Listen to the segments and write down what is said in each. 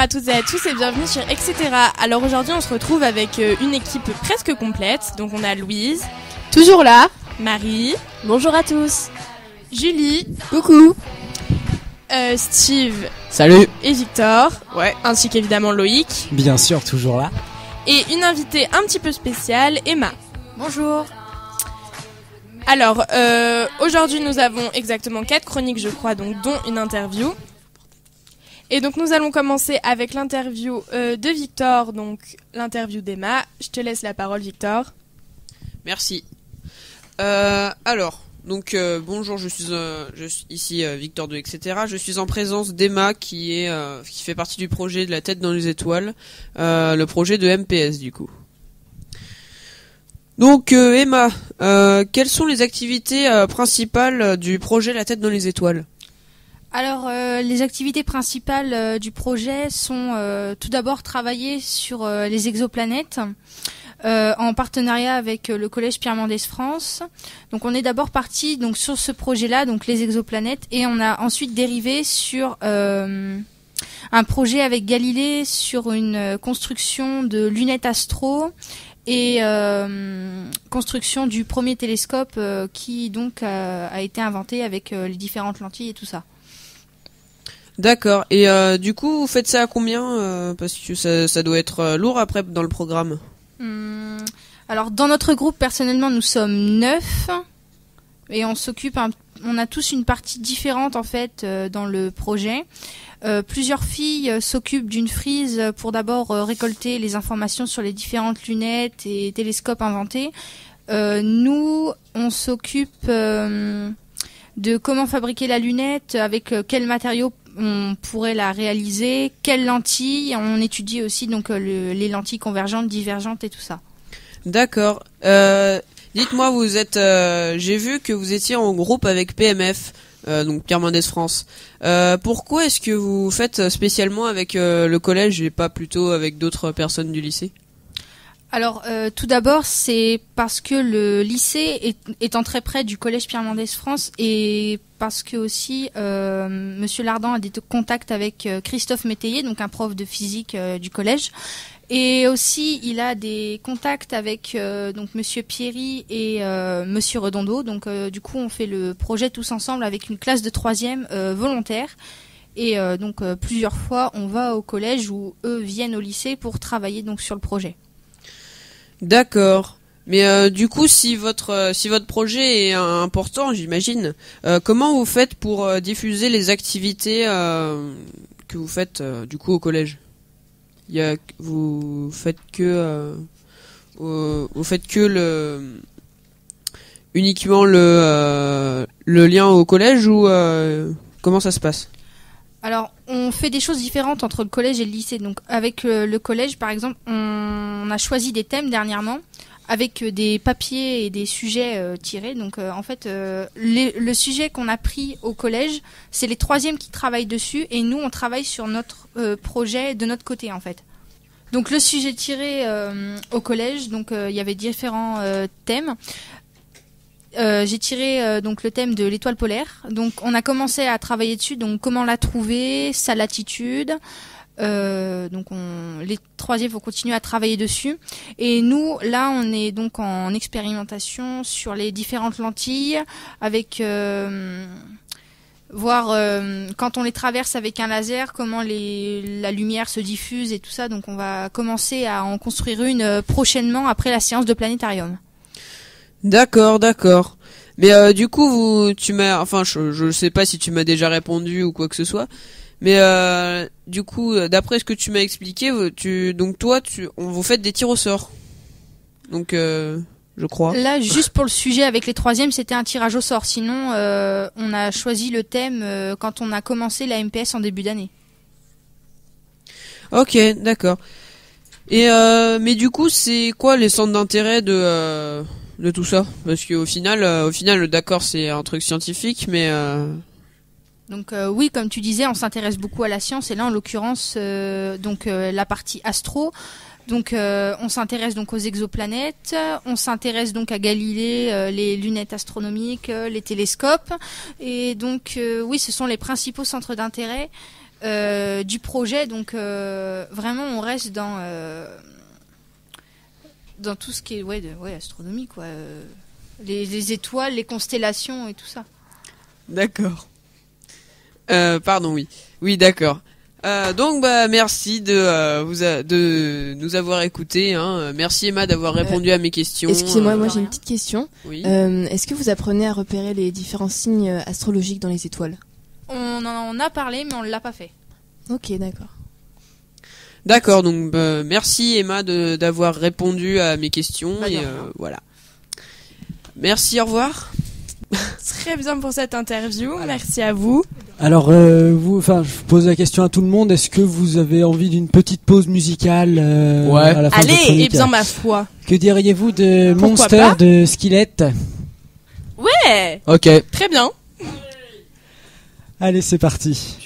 à toutes et à tous et bienvenue sur Etc. Alors aujourd'hui on se retrouve avec une équipe presque complète. Donc on a Louise, toujours là, Marie, bonjour à tous, Julie, coucou, Steve, salut, et Victor, ouais, ainsi qu'évidemment Loïc, bien sûr toujours là, et une invitée un petit peu spéciale, Emma. bonjour. Alors aujourd'hui nous avons exactement 4 chroniques je crois, donc dont une interview. Et donc nous allons commencer avec l'interview de Victor, donc l'interview d'Emma. Je te laisse la parole Victor. Merci. Alors, donc bonjour, je suis ici Victor de Etc. Je suis en présence d'Emma qui fait partie du projet de la tête dans les étoiles, le projet de MPS du coup. Donc Emma, quelles sont les activités principales du projet La tête dans les étoiles ? Alors, les activités principales du projet sont tout d'abord travailler sur les exoplanètes en partenariat avec le Collège Pierre Mendès France. Donc, on est d'abord parti donc sur ce projet-là, donc les exoplanètes, et on a ensuite dérivé sur un projet avec Galilée sur une construction de lunettes astro et construction du premier télescope qui donc a été inventé avec les différentes lentilles et tout ça. D'accord. Et du coup, vous faites ça à combien parce que ça doit être lourd après dans le programme. Alors, dans notre groupe, personnellement, nous sommes 9 et on a tous une partie différente en fait dans le projet. Plusieurs filles s'occupent d'une frise pour d'abord récolter les informations sur les différentes lunettes et télescopes inventés. Nous, on s'occupe de comment fabriquer la lunette, avec quels matériaux on pourrait la réaliser, quelles lentilles. On étudie aussi donc les lentilles convergentes, divergentes et tout ça. D'accord. Dites-moi, vous êtes, j'ai vu que vous étiez en groupe avec PMF, donc Pierre Mendès France. Pourquoi est-ce que vous faites spécialement avec le collège et pas plutôt avec d'autres personnes du lycée ? Alors, tout d'abord, c'est parce que le lycée étant très près du collège Pierre Mendès France et parce que aussi Monsieur Lardan a des contacts avec Christophe Métayer, donc un prof de physique du collège, et aussi il a des contacts avec donc Monsieur Pierry et Monsieur Redondo. Donc du coup, on fait le projet tous ensemble avec une classe de 3e volontaire. Et donc plusieurs fois, on va au collège ou eux viennent au lycée pour travailler donc sur le projet. D'accord. Mais du coup, si votre projet est important, j'imagine, comment vous faites pour diffuser les activités que vous faites du coup au collège ? Vous faites que uniquement le lien au collège ou comment ça se passe ? Alors, on fait des choses différentes entre le collège et le lycée. Donc, avec le collège, par exemple, on a choisi des thèmes dernièrement avec des papiers et des sujets tirés. Donc, en fait, le sujet qu'on a pris au collège, c'est les 3e qui travaillent dessus et nous, on travaille sur notre projet de notre côté, en fait. Donc, le sujet tiré au collège, donc il y avait différents thèmes. J'ai tiré donc le thème de l'étoile polaire. Donc on a commencé à travailler dessus. Donc comment la trouver, sa latitude. Donc les 3e vont continuer à travailler dessus. Et nous là on est donc en expérimentation sur les différentes lentilles avec voir quand on les traverse avec un laser comment la lumière se diffuse et tout ça. Donc on va commencer à en construire une prochainement après la séance de planétarium. D'accord. Mais du coup, je sais pas si tu m'as déjà répondu ou quoi que ce soit. Mais du coup, d'après ce que tu m'as expliqué, vous faites des tirs au sort. Donc, je crois. Là, juste pour le sujet avec les 3e, c'était un tirage au sort. Sinon, on a choisi le thème quand on a commencé la MPS en début d'année. Ok, d'accord. Et mais du coup, c'est quoi les centres d'intérêt de tout ça? Parce qu'au final, d'accord, c'est un truc scientifique, mais Donc oui, comme tu disais, on s'intéresse beaucoup à la science et là, en l'occurrence, la partie astro. Donc on s'intéresse donc aux exoplanètes, on s'intéresse donc à Galilée, les lunettes astronomiques, les télescopes, et donc oui, ce sont les principaux centres d'intérêt. du projet. Donc vraiment, on reste dans tout ce qui est astronomie, quoi. Les étoiles, les constellations et tout ça. D'accord. Pardon, oui. Oui, d'accord. Donc, merci de nous avoir écoutés. Hein. Merci Emma d'avoir répondu à mes questions. Excusez-moi, moi j'ai une petite question. Oui. Est-ce que vous apprenez à repérer les différents signes astrologiques dans les étoiles? On en a parlé, mais on l'a pas fait. Ok, d'accord. D'accord, donc merci Emma d'avoir répondu à mes questions. Et voilà. Merci, au revoir. Très bien pour cette interview. Voilà. Merci à vous. Alors, je vous pose la question à tout le monde. Est-ce que vous avez envie d'une petite pause musicale à la fin de votre Allez, chronique ? et bien ma foi. Que diriez-vous de Pourquoi Monster pas de Skillet ? Ouais. Ok. Très bien. Allez, c'est parti.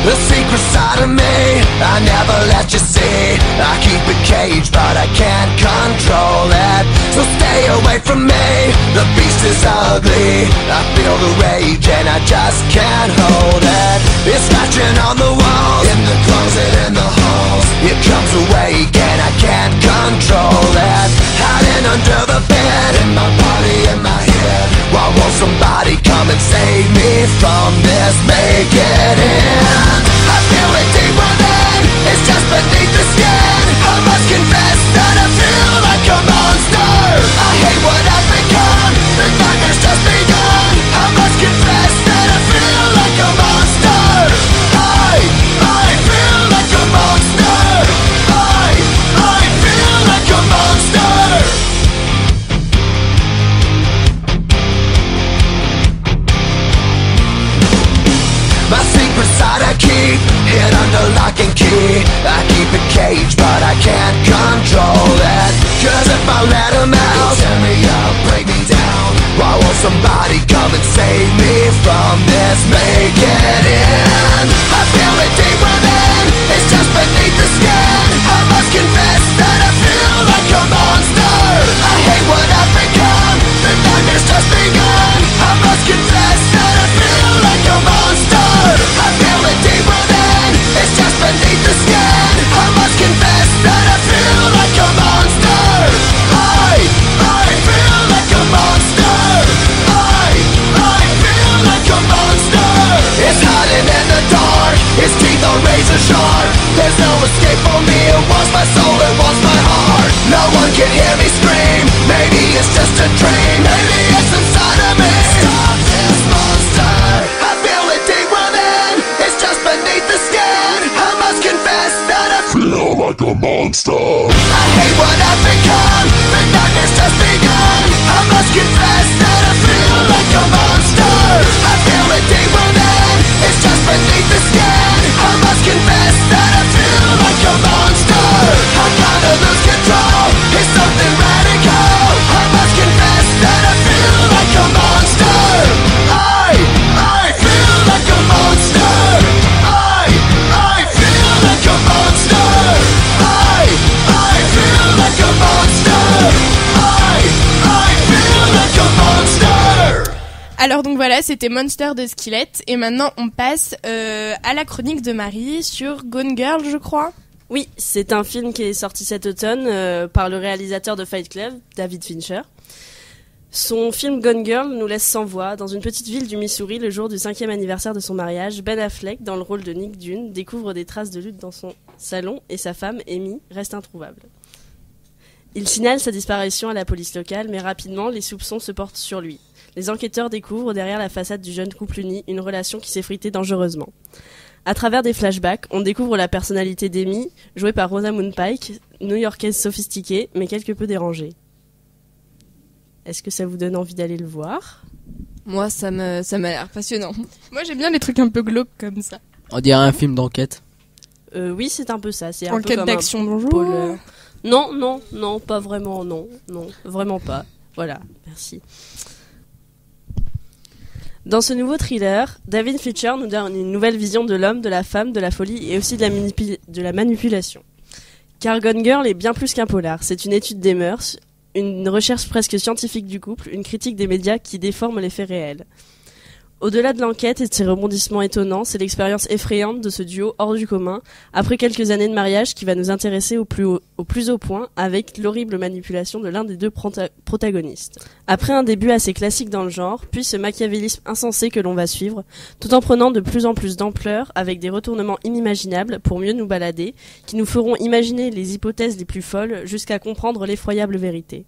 The secret side of me, I never let you see. I keep it caged, but I can't control it. So stay away from me, the beast is ugly. I feel the rage and I just can't hold it. It's scratching on the walls, in the closet, in the halls. It comes awake and I can't control it. Hiding under the bed, in my body, in my head. Why won't somebody come and save me from this? Make it in. I feel it deep within, it's just beneath the skin. I must confess that I feel like a monster. I hate what I've become, the nightmare's just begun. I must confess that I feel like a monster. I feel like a monster. I feel like a monster. My secret side I keep hid under lock and key. I keep it caged but I can't control it. Cause if I let him out, he'll tear me up, break me down. Why won't somebody come and save me from this? Make it in. I feel it deep within, it's just beneath the skin. I must confess that I feel like a monster. I hate what I've become, the nightmare's just begun. I must confess that I feel like a monster. I feel it deep within, it's just beneath the skin. I must confess that I feel like a monster. I feel like a monster. I feel like a monster. It's hiding in the dark, its teeth are razor sharp. There's no escape for me, it wants my soul, it wants my heart. No one can hear me scream, maybe it's just a dream. Maybe it's inside of me. Stop this monster. I feel it deep within, it's just beneath the skin. I must confess that I feel like a monster. I hate what I've become, the nightmare's just begun. I must confess that I feel like a monster. I feel it deep within, it's just beneath the skin. I must confess that I feel like a monster. I gotta lose control, it's something radical. I must confess that I feel like a monster. I feel like a monster. I feel like a monster. I feel like a monster. I feel like a monster. Alors donc voilà, c'était Monster de Skillet. Et maintenant on passe à la chronique de Marie sur Gone Girl, je crois. Oui, c'est un film qui est sorti cet automne par le réalisateur de Fight Club, David Fincher. Son film Gone Girl nous laisse sans voix. Dans une petite ville du Missouri, le jour du 5e anniversaire de son mariage, Ben Affleck, dans le rôle de Nick Dunne, découvre des traces de lutte dans son salon et sa femme, Amy, reste introuvable. Il signale sa disparition à la police locale, mais rapidement, les soupçons se portent sur lui. Les enquêteurs découvrent derrière la façade du jeune couple uni une relation qui s'effritait dangereusement. À travers des flashbacks, on découvre la personnalité d'Amy, jouée par Rosamund Pike, new-yorkaise sophistiquée, mais quelque peu dérangée. Est-ce que ça vous donne envie d'aller le voir ? Moi, ça m'a l'air passionnant. Moi j'aime bien les trucs un peu glauques comme ça. On dirait un film d'enquête. Oui, c'est un peu ça. C'est un peu Enquête comme d'action, bonjour. polar. Non, pas vraiment, non, vraiment pas. Voilà, merci. Dans ce nouveau thriller, David Fincher nous donne une nouvelle vision de l'homme, de la femme, de la folie et aussi de la manipulation. Car Gone Girl est bien plus qu'un polar, c'est une étude des mœurs, une recherche presque scientifique du couple, une critique des médias qui déforment les faits réels. Au-delà de l'enquête et de ses rebondissements étonnants, c'est l'expérience effrayante de ce duo hors du commun, après quelques années de mariage, qui va nous intéresser au plus haut point, avec l'horrible manipulation de l'un des deux protagonistes. Après un début assez classique dans le genre, puis ce machiavélisme insensé que l'on va suivre, tout en prenant de plus en plus d'ampleur, avec des retournements inimaginables pour mieux nous balader, qui nous feront imaginer les hypothèses les plus folles, jusqu'à comprendre l'effroyable vérité.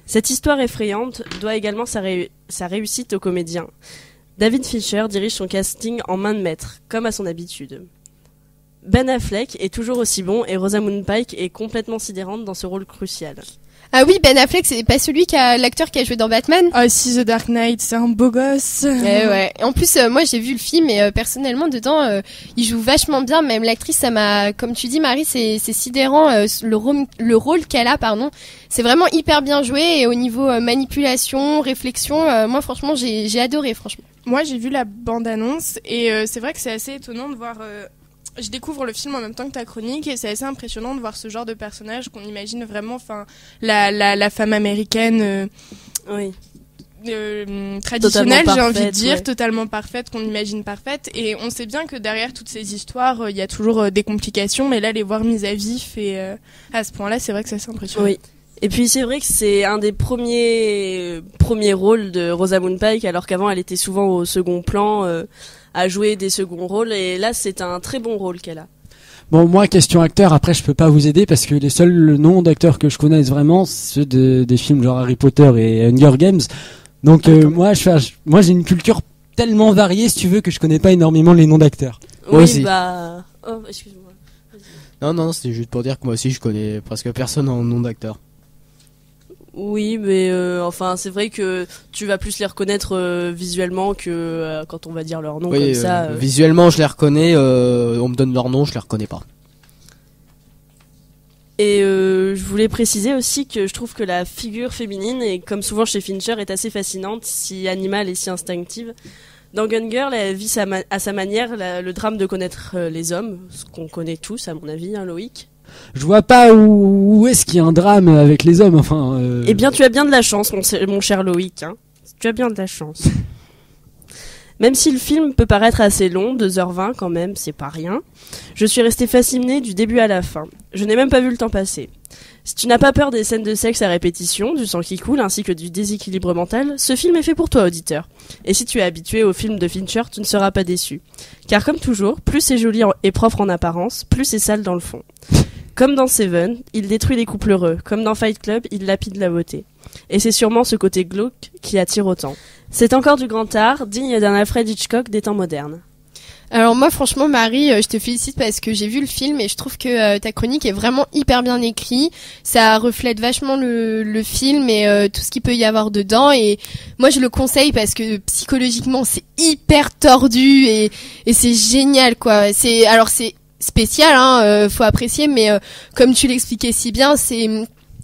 Cette histoire effrayante doit également sa réussite aux comédiens. David Fincher dirige son casting en main de maître, comme à son habitude. Ben Affleck est toujours aussi bon et Rosamund Pike est complètement sidérante dans ce rôle crucial. Ah oui, Ben Affleck, c'est pas l'acteur qui a joué dans Batman? Ah si, The Dark Knight, c'est un beau gosse. Ouais. En plus, moi j'ai vu le film et personnellement dedans, il joue vachement bien. Même l'actrice, ça m'a, comme tu dis Marie, c'est sidérant le rôle qu'elle a, pardon. C'est vraiment hyper bien joué et au niveau manipulation, réflexion, moi franchement j'ai adoré franchement. Moi j'ai vu la bande-annonce et c'est vrai que c'est assez étonnant de voir... Je découvre le film en même temps que ta chronique et c'est assez impressionnant de voir ce genre de personnage qu'on imagine vraiment, enfin la femme américaine Oui. Traditionnelle, j'ai envie de dire, ouais. Totalement parfaite, qu'on imagine parfaite. Et on sait bien que derrière toutes ces histoires, il y a toujours des complications, mais là les voir mises à vif et à ce point-là, c'est vrai que c'est assez impressionnant. Oui. Et puis c'est vrai que c'est un des premiers rôles de Rosamund Pike, alors qu'avant elle était souvent au second plan, à jouer des seconds rôles, et là c'est un très bon rôle qu'elle a. Bon, moi, question acteur, après je peux pas vous aider parce que les seuls noms d'acteurs que je connaisse vraiment, c'est ceux des films genre Harry Potter et Hunger Games. Donc moi j'ai une culture tellement variée, si tu veux, que je connais pas énormément les noms d'acteurs. Moi Oui, aussi. bah... Oh, excuse-moi. Non, c'était juste pour dire que moi aussi je connais presque personne en nom d'acteur. Oui, mais enfin c'est vrai que tu vas plus les reconnaître visuellement que quand on va dire leur nom comme ça. Visuellement je les reconnais, on me donne leur nom, je les reconnais pas. Et je voulais préciser aussi que je trouve que la figure féminine, et comme souvent chez Fincher, est assez fascinante, si animale et si instinctive. Dans Gone Girl, elle vit à sa manière le drame de connaître les hommes, ce qu'on connaît tous à mon avis, hein, Loïc. Je vois pas où est-ce qu'il y a un drame avec les hommes, enfin... Eh bien, tu as bien de la chance, mon cher Loïc. Hein. Tu as bien de la chance. Même si le film peut paraître assez long, 2h20 quand même, c'est pas rien, je suis restée fascinée du début à la fin. Je n'ai même pas vu le temps passer. Si tu n'as pas peur des scènes de sexe à répétition, du sang qui coule, ainsi que du déséquilibre mental, ce film est fait pour toi, auditeur. Et si tu es habitué aux films de Fincher, tu ne seras pas déçu. Car comme toujours, plus c'est joli et propre en apparence, plus c'est sale dans le fond. Comme dans Seven, il détruit les couples heureux. Comme dans Fight Club, il lapide la beauté. Et c'est sûrement ce côté glauque qui attire autant. C'est encore du grand art, digne d'un Alfred Hitchcock des temps modernes. Alors moi franchement Marie, je te félicite parce que j'ai vu le film et je trouve que ta chronique est vraiment hyper bien écrite. Ça reflète vachement le film et tout ce qu'il peut y avoir dedans, et moi je le conseille parce que psychologiquement c'est hyper tordu et c'est génial quoi. C'est spécial, hein, faut apprécier, mais comme tu l'expliquais si bien, c'est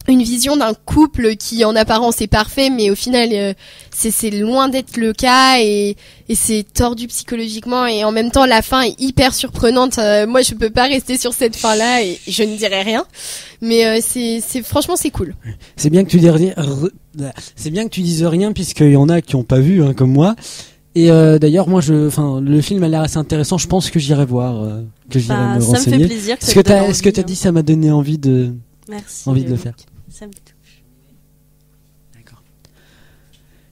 une vision d'un couple qui en apparence est parfait, mais au final c'est loin d'être le cas, et c'est tordu psychologiquement, et en même temps la fin est hyper surprenante. Moi je peux pas rester sur cette fin là et je ne dirai rien, mais c'est franchement c'est cool. C'est bien que tu dises rien puisqu'il y en a qui ont pas vu, hein, comme moi. Et d'ailleurs moi le film a l'air assez intéressant, je pense que j'irai voir, que j'irai me renseigner. Ça me fait plaisir que ce que t'as dit, ça m'a donné envie de Merci, envie de le faire. Ça me touche. D'accord.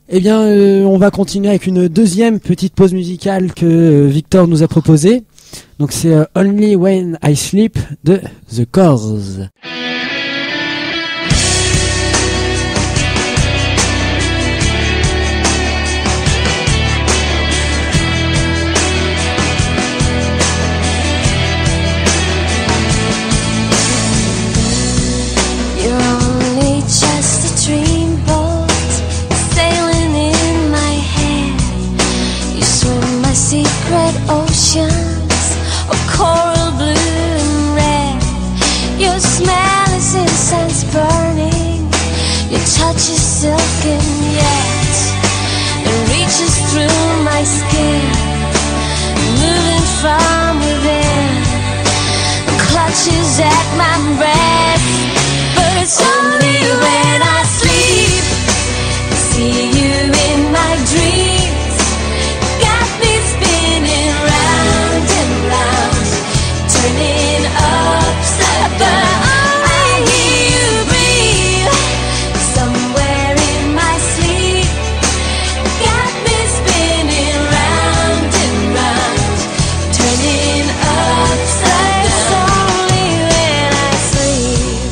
Eh bien, on va continuer avec une deuxième petite pause musicale que Victor nous a proposée. Donc c'est Only When I Sleep de The Corrs. Oceans of coral blue and red. Your smell is incense burning. Your touch is silken yet. It reaches through from within, clutches at my breast. But it's only when I sleep, see you in my dreams, got me spinning round and round, turning upside down. I hear you breathe somewhere in my sleep, got me spinning round and round, turning upside down. It's only when I sleep,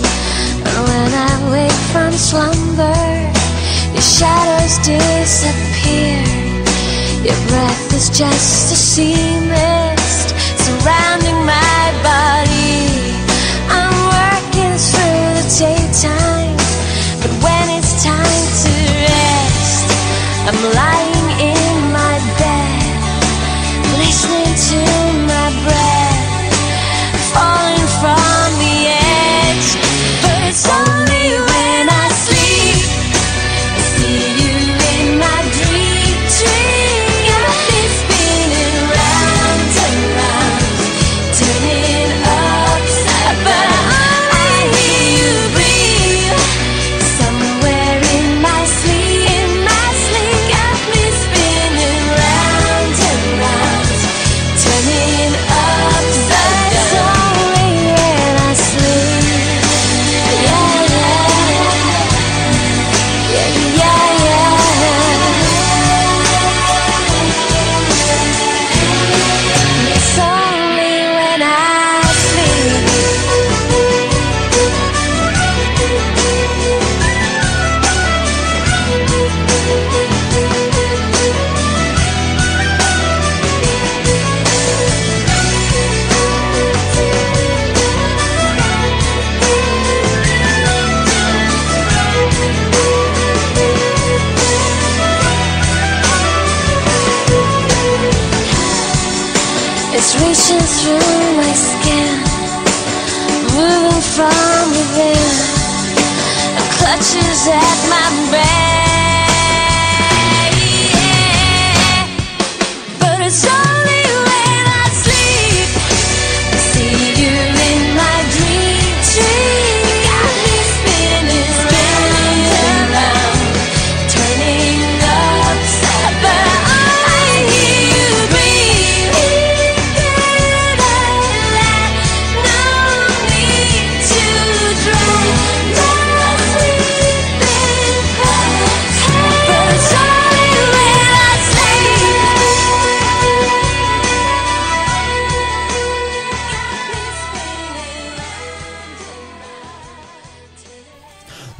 and when I wake from slumber, your shadows disappear. Your breath is just a sea mist surrounding my body. I'm working through the daytime, but when it's time to rest, I'm lying in my bed, listening to my breath, falling from the edge. But it's only when I sleep, I see you in my dream, got me spinning round and round, turning upside down. I hear you breathe somewhere in my sleep, got me spinning round and round, turning upside down. It's only when I sleep, yeah, yeah, yeah, yeah. It's only when I sleep. It's reaching through my skin, moving from within, and clutches at my breath. Yeah. But it's only when I sleep, I see you in my dream, got me spinning round and round, turning upside down. I hear you breathe, no need to drown, no sleeping past. But it's only when I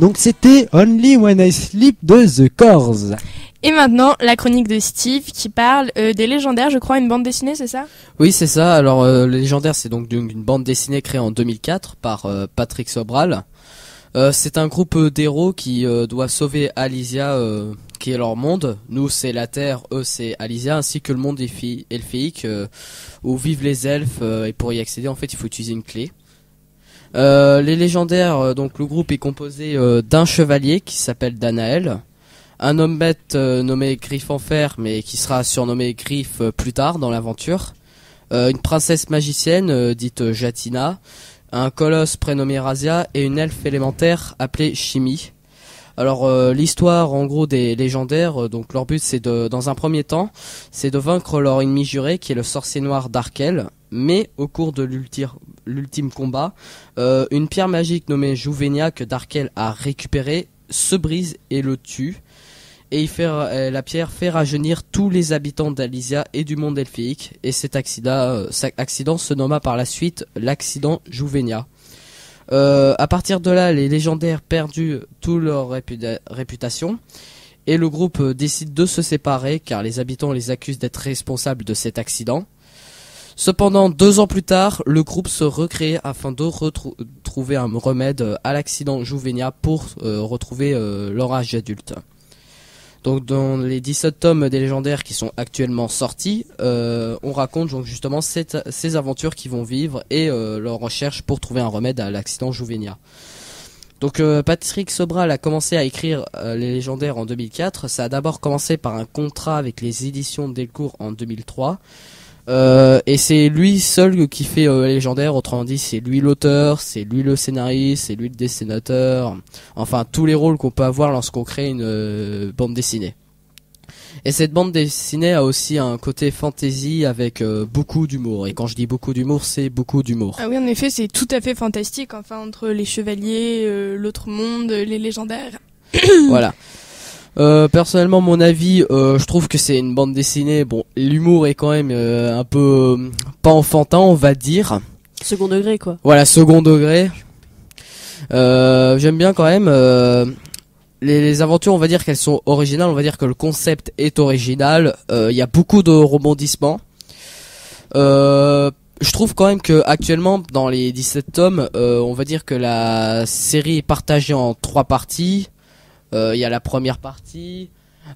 Donc c'était Only When I Sleep de The Corrs. Et maintenant, la chronique de Steve qui parle des légendaires, je crois, une bande dessinée, c'est ça? Oui, c'est ça. Alors, Les Légendaires, c'est donc une bande dessinée créée en 2004 par Patrick Sobral. C'est un groupe d'héros qui doit sauver Alysia, qui est leur monde. Nous, c'est la Terre, eux, c'est Alysia, ainsi que le monde elfique, où vivent les elfes. Et pour y accéder, en fait, il faut utiliser une clé. Les Légendaires, donc le groupe est composé d'un chevalier qui s'appelle Danaël, un homme bête nommé Griffe en Fer, mais qui sera surnommé Griffe plus tard dans l'aventure, une princesse magicienne dite Jatina, un colosse prénommé Razia et une elfe élémentaire appelée Shimi. Alors l'histoire en gros des Légendaires, donc leur but c'est dans un premier temps, c'est de vaincre leur ennemi juré qui est le sorcier noir Darkel. Mais au cours de l'ultime combat, une pierre magique nommée Jouvenia que Darkel a récupérée se brise et le tue. Et la pierre fait rajeunir tous les habitants d'Alysia et du monde elfique. Et cet accident se nomma par la suite l'accident Jouvenia. À partir de là, les Légendaires perdu toute leur réputation. Et le groupe décide de se séparer car les habitants les accusent d'être responsables de cet accident. Cependant, 2 ans plus tard, le groupe se recrée afin de trouver un remède à l'accident Jouvenia pour retrouver leur âge adulte. Donc dans les 17 tomes des Légendaires qui sont actuellement sortis, on raconte donc justement ces aventures qu'ils vont vivre et leur recherche pour trouver un remède à l'accident Jouvenia. Donc Patrick Sobral a commencé à écrire les Légendaires en 2004. Ça a d'abord commencé par un contrat avec les éditions Delcourt en 2003. Et c'est lui seul qui fait légendaire, autrement dit c'est lui l'auteur, c'est lui le scénariste, c'est lui le dessinateur, enfin tous les rôles qu'on peut avoir lorsqu'on crée une bande dessinée. Et cette bande dessinée a aussi un côté fantasy avec beaucoup d'humour, et quand je dis beaucoup d'humour, c'est beaucoup d'humour. Ah oui, en effet, c'est tout à fait fantastique, enfin entre les chevaliers, l'autre monde, les légendaires. Voilà. Personnellement, mon avis, je trouve que c'est une bande dessinée. Bon, l'humour est quand même un peu pas enfantin, on va dire. Second degré, quoi. Voilà, second degré. J'aime bien quand même. Les aventures, on va dire qu'elles sont originales. On va dire que le concept est original. Il y a beaucoup de rebondissements. Je trouve quand même que actuellement, dans les 17 tomes, on va dire que la série est partagée en 3 parties. Il y a la première partie,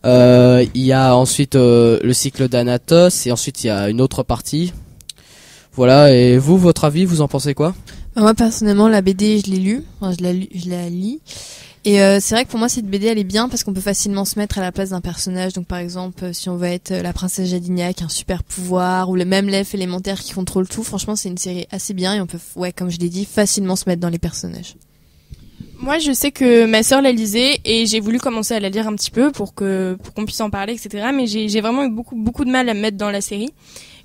il y a ensuite le cycle d'Anatos, et ensuite il y a une autre partie. Voilà, et vous, votre avis, vous en pensez quoi? Moi personnellement, la BD je l'ai lue, enfin, je la lis. Et c'est vrai que pour moi cette BD elle est bien parce qu'on peut facilement se mettre à la place d'un personnage. Donc par exemple si on veut être la princesse Jadinia qui a un super pouvoir, ou même l'elfe élémentaire qui contrôle tout, franchement c'est une série assez bien et on peut, comme je l'ai dit, facilement se mettre dans les personnages. Moi, je sais que ma sœur la lisait et j'ai voulu commencer à la lire un petit peu pour qu'on puisse en parler, etc. Mais j'ai vraiment eu beaucoup de mal à me mettre dans la série.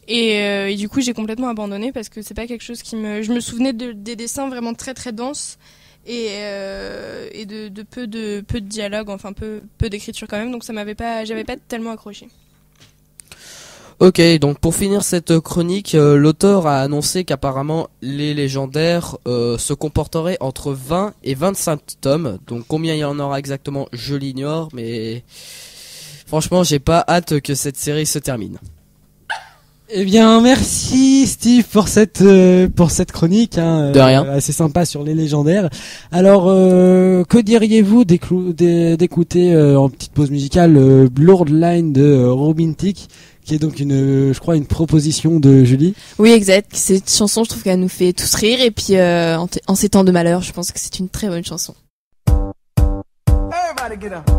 Et du coup, j'ai complètement abandonné parce que c'est pas quelque chose je me souvenais des dessins vraiment très très denses et de peu de dialogue, enfin peu d'écriture quand même. Donc j'avais pas tellement accroché. Ok, donc pour finir cette chronique, l'auteur a annoncé qu'apparemment les légendaires se comporteraient entre 20 et 25 tomes. Donc combien il y en aura exactement, je l'ignore, mais franchement j'ai pas hâte que cette série se termine. Eh bien, merci Steve pour cette chronique, hein, de rien. Assez sympa sur les légendaires. Alors, que diriez-vous d'écouter en petite pause musicale Blurred Line de Robin Thicke, qui est donc une proposition de Julie. Oui, exact. Cette chanson, je trouve qu'elle nous fait tous rire, et puis en ces temps de malheur, je pense que c'est une très bonne chanson. Everybody get up.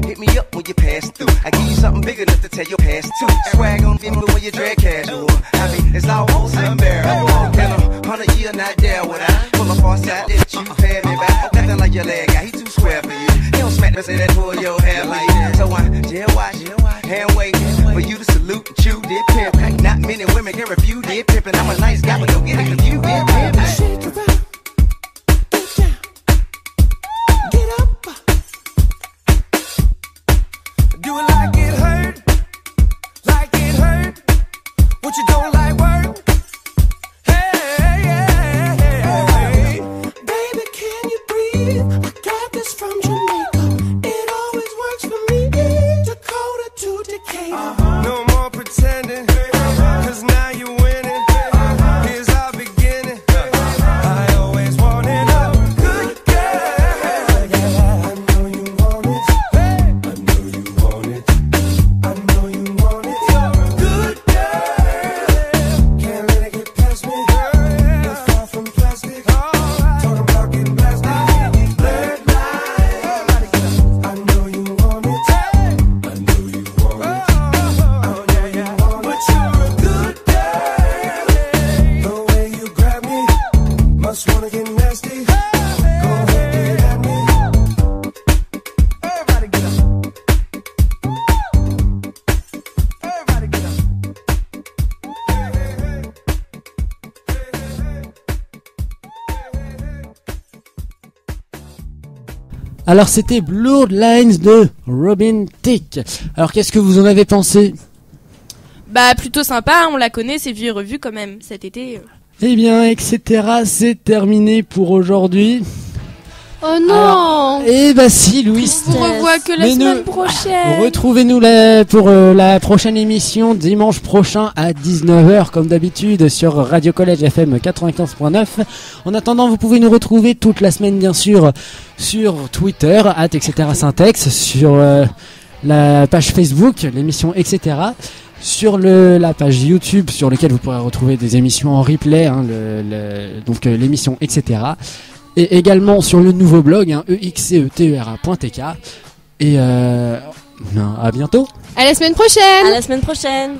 Hit me up when you pass through. I give you something big enough to tell your past too. Swag on me when you drag casual. I mean, it's almost unbearable. Been 100 years not there when I pull up on side that you pay me back. Nothing like your leg guy, he too square for you. He don't smack me, say that pull your hair like that. So I jail watch, hand wait for you to salute and chew did pimp. Not many women can refuse did pimpin'. I'm a nice guy, but don't get it confused. Shake it up, get down, get up. Do it like it hurt, like it hurt. What you don't like work? Hey, hey, hey, hey. Baby, can you breathe? I got this from Jamaica. It always works for me. Dakota to Decatur. No more pretending, 'cause now you're winning. Here's our beginning. I always wanted a good girl. I know you want it. I know you want it. I know you want it. Good girl. Can't let it get past me. You're far from plastic. Talking about getting blasted. Blurred lines. I know you want it. I know you want it. Oh yeah, yeah. But you're a good girl. The way you grab me, must wanna get nasty. Go ahead, get at me. Everybody get up. Everybody get up. Alors c'était Blurred Lines de Robin Thicke. Alors qu'est-ce que vous en avez pensé? Bah plutôt sympa, on la connaît, c'est vu et revu quand même cet été. Eh bien, etc. C'est terminé pour aujourd'hui. Oh non. Eh bah si, Louis. On se revoit que la Mais semaine nous- prochaine. Retrouvez-nous pour la prochaine émission dimanche prochain à 19h comme d'habitude sur Radio Collège FM 95.9. En attendant, vous pouvez nous retrouver toute la semaine bien sûr sur Twitter @etc Syntex, sur la page Facebook, l'émission etc. Sur la page YouTube sur laquelle vous pourrez retrouver des émissions en replay, hein, donc l'émission etc. Et également sur le nouveau blog excetera.tk. Et à bientôt. À la semaine prochaine. À la semaine prochaine.